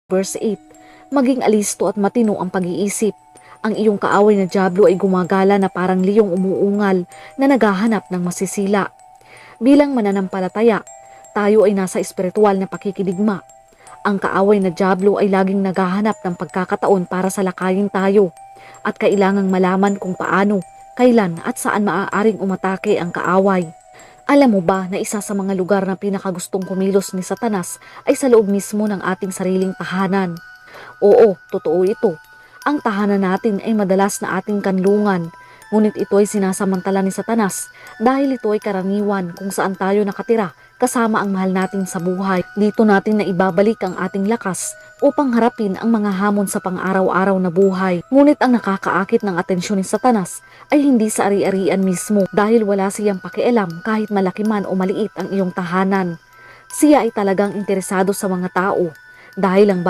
Verse 8, maging alisto at matino ang pag-iisip. Ang iyong kaaway na dyablo ay gumagala na parang liyong umuungal na naghahanap ng masisila. Bilang mananampalataya, tayo ay nasa espiritual na pakikidigma. Ang kaaway na dyablo ay laging naghahanap ng pagkakataon para salakayin tayo at kailangang malaman kung paano, kailan at saan maaaring umatake ang kaaway. Alam mo ba na isa sa mga lugar na pinakagustong kumilos ni Satanas ay sa loob mismo ng ating sariling tahanan? Oo, totoo ito. Ang tahanan natin ay madalas na ating kanlungan, ngunit ito ay sinasamantala ni Satanas dahil ito ay karaniwan kung saan tayo nakatira kasama ang mahal natin sa buhay. Dito natin na ibabalik ang ating lakas upang harapin ang mga hamon sa pang-araw-araw na buhay. Ngunit ang nakakaakit ng atensyon ni Satanas ay hindi sa ari-arian mismo dahil wala siyang pakialam kahit malaki man o maliit ang iyong tahanan. Siya ay talagang interesado sa mga tao dahil ang